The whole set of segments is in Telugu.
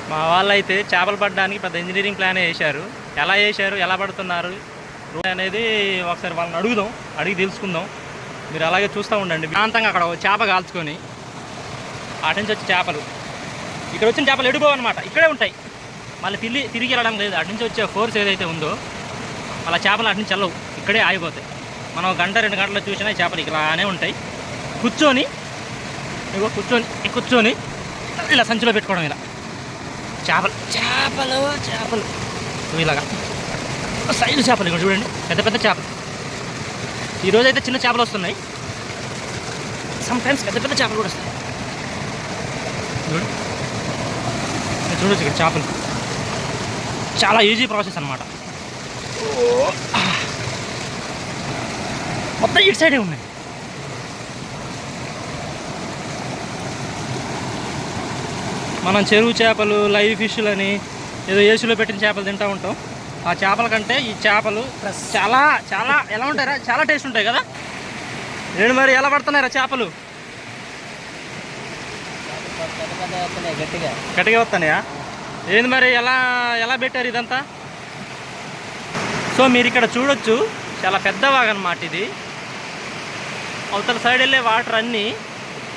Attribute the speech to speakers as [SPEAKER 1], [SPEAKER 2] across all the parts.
[SPEAKER 1] మా వాళ్ళు అయితే చేపలు పట్టడానికి పెద్ద ఇంజనీరింగ్ ప్లాన్ వేశారు. ఎలా వేశారు, ఎలా పడుతున్నారు అనేది ఒకసారి వాళ్ళని అడుగుదాం, అడిగి తెలుసుకుందాం. మీరు అలాగే చూస్తూ ఉండండి. శాంతంగా అక్కడ చేప కాల్చుకొని అటు నుంచి వచ్చే చేపలు, ఇక్కడ వచ్చిన చేపలు ఎడిపోవన్నమాట, ఇక్కడే ఉంటాయి. మళ్ళీ తిరిగి వెళ్ళడం లేదు. అటు నుంచి వచ్చే ఫోర్స్ ఏదైతే ఉందో అలా చేపలు అటు నుంచి వెళ్ళవు, ఇక్కడే ఆగిపోతాయి. మనం గంట 2 గంటలు చూసినా చేపలు ఇలానే ఉంటాయి. కూర్చొని కూర్చొని ఇలా సంచిలో పెట్టుకోవడం, ఇలా చేపలు చేపలు చేపలు ఇలాగా సైజు చేపలు ఇక్కడ చూడండి, పెద్ద పెద్ద చేపలు. ఈరోజైతే చిన్న చేపలు వస్తున్నాయి, సమ్టైమ్స్ పెద్ద పెద్ద చేపలు కూడా వస్తాయి. చూడొచ్చు ఇక్కడ చేపలు, చాలా ఈజీ ప్రాసెస్ అన్నమాట. మొత్తం ఇటు సైడే ఉన్నాయి. మనం చెరువు చేపలు, లైవ్ ఫిష్లు అని ఏదో ఏసీలో పెట్టిన చేపలు తింటూ ఉంటాం. ఆ చేపల కంటే ఈ చేపలు చాలా చాలా ఎలా ఉంటాయరా, చాలా టేస్ట్ ఉంటాయి కదా. నేను మరి ఎలా పడుతున్నారా చేపలు? గట్టిగా వస్తున్నాయా? ఏంది మరి, ఎలా ఎలా పెట్టారు ఇదంతా? సో మీరు ఇక్కడ చూడొచ్చు, చాలా పెద్ద వాగు అన్నమాట ఇది. అవతల సైడ్ వెళ్ళే వాటర్ అన్నీ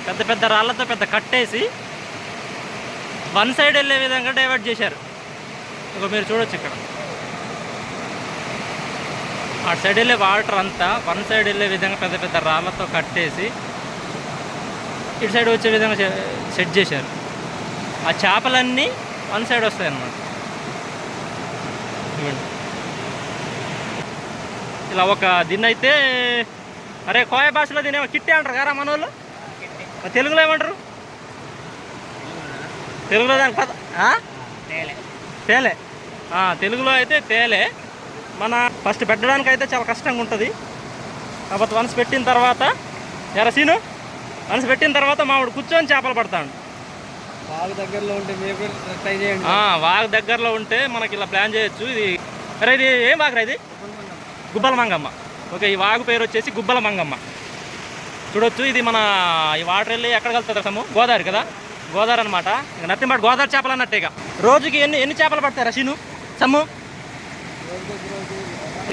[SPEAKER 1] పెద్ద పెద్ద రాళ్ళతో పెద్ద కట్టేసి వన్ సైడ్ వెళ్ళే విధంగా డైవర్ట్ చేశారు. ఇక మీరు చూడొచ్చు ఇక్కడ అటు సైడ్ వెళ్ళే వాటర్ అంతా వన్ సైడ్ వెళ్ళే విధంగా పెద్ద పెద్ద రాళ్ళతో కట్టేసి ఇటు సైడ్ వచ్చే విధంగా సెట్ చేశారు. ఆ చేపలన్నీ వన్ సైడ్ వస్తాయి అన్నమాట. ఇలా ఒక దీన్ని అయితే, అరే కోయ భాషలో దీని కిట్టి అంటారు కదా మన వాళ్ళు, తెలుగులో ఏమంటారు? తెలుగులో దానికి తేలే, తెలుగులో అయితే తేలే. మన ఫస్ట్ పెట్టడానికి అయితే చాలా కష్టంగా ఉంటుంది. కాకపోతే వన్స్ పెట్టిన తర్వాత ఎరసీను వన్స్ పెట్టిన తర్వాత మామిడి కూర్చొని చేపలు పడతాడు.
[SPEAKER 2] వాగు దగ్గరలో ఉంటే మీరు ట్రై చేయండి.
[SPEAKER 1] వాగు దగ్గరలో ఉంటే మనకి ఇలా ప్లాన్ చేయొచ్చు. ఇది అరే ఇది ఏం వాగురా? ఇది గుబ్బల మంగమ్మ. ఓకే, ఈ వాగు పేరు వచ్చేసి గుబ్బల మంగమ్మ. చూడొచ్చు, ఇది మన ఈ వాటర్ వెళ్ళి ఎక్కడ కలుస్తుంది సమ్ము? గోదావరి కదా, గోదావరి అనమాట. ఇక నథింగ్ బట్ గోదావరి చేపలు అన్నట్టే. ఇక రోజుకి ఎన్ని చేపలు పడతాయి రషీను సమ్ము?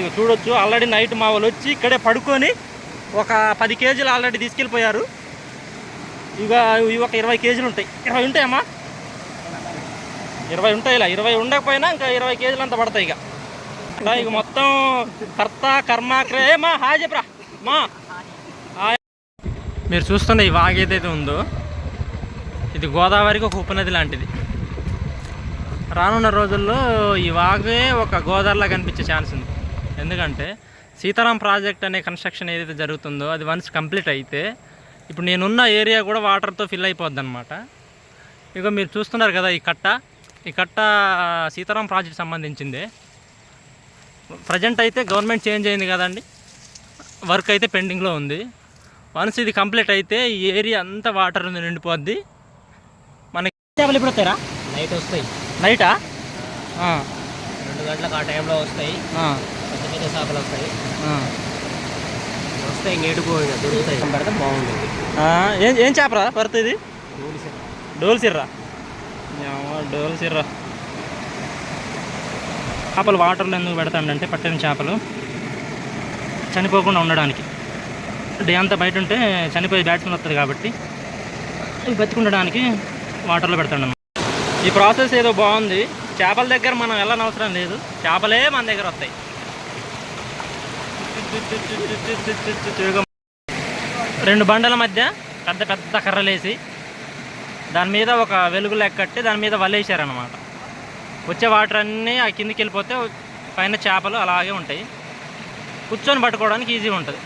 [SPEAKER 1] ఇక చూడొచ్చు, ఆల్రెడీ నైట్ మా వాళ్ళు వచ్చి ఇక్కడే పడుకొని ఒక 10 కేజీలు ఆల్రెడీ తీసుకెళ్ళిపోయారు. ఇక ఇవి ఒక 20 కేజీలు ఉంటాయి. 20 ఉంటాయమ్మా, 20 ఉంటాయి. ఇలా 20 ఉండకపోయినా ఇంకా 20 కేజీలు అంతా పడతాయి. ఇక మొత్తం కర్త కర్మాక్రే మా హాయ్ చెప్పరా మా. మీరు చూస్తున్న ఈ వాగు ఏదైతే ఉందో ఇది గోదావరికి ఒక ఉపనది లాంటిది. రానున్న రోజుల్లో ఈ వాగే ఒక గోదావరిలా కనిపించే ఛాన్స్ ఉంది. ఎందుకంటే సీతారాం ప్రాజెక్ట్ అనే కన్స్ట్రక్షన్ ఏదైతే జరుగుతుందో అది వన్స్ కంప్లీట్ అయితే ఇప్పుడు నేనున్న ఏరియా కూడా వాటర్తో ఫిల్ అయిపోద్ది అనమాట. ఇక మీరు చూస్తున్నారు కదా ఈ కట్ట సీతారాం ప్రాజెక్ట్ సంబంధించిందే. ప్రజెంట్ అయితే గవర్నమెంట్ చేంజ్ అయింది కదండి, వర్క్ అయితే పెండింగ్లో ఉంది. వన్స్ ఇది కంప్లీట్ అయితే ఈ ఏరియా అంతా వాటర్ నిండిపోద్ది. మనకి చేపలు ఎప్పుడు వస్తాయిరా?
[SPEAKER 2] నైట్ వస్తాయి.
[SPEAKER 1] నైటా?
[SPEAKER 2] 2 గంటలకు ఆ టైంలో వస్తాయి. పెద్ద పెద్ద చేపలు వస్తాయి. ఇంకేటుకో దొరుకుతాయి, పెడితే బాగుంటుంది.
[SPEAKER 1] ఏం చేపరా పడుతుంది? డోల్సిర్రా. చేపలు వాటర్లో ఎందుకు పెడతాడంటే పట్టిన చేపలు చనిపోకుండా ఉండడానికి. డే అంతా బయట ఉంటే చనిపోయే బ్యాట్స్మెన్ వస్తుంది కాబట్టి ఇవి బతికుండడానికి వాటర్లో పెడతాడు. ఈ ప్రాసెస్ ఏదో బాగుంది. చేపల దగ్గర మనం వెళ్ళని అవసరం లేదు, చేపలే మన దగ్గర వస్తాయి. 2 బండల మధ్య పెద్ద పెద్ద కర్రలేసి దాని మీద ఒక వెలుగు లెక్క కట్టి దాని మీద వలేసారనమాట. వచ్చే వాటర్ అన్నీ ఆ కిందికి వెళ్ళిపోతే పైన చేపలు అలాగే ఉంటాయి. కూర్చొని పట్టుకోవడానికి ఈజీ ఉంటుంది.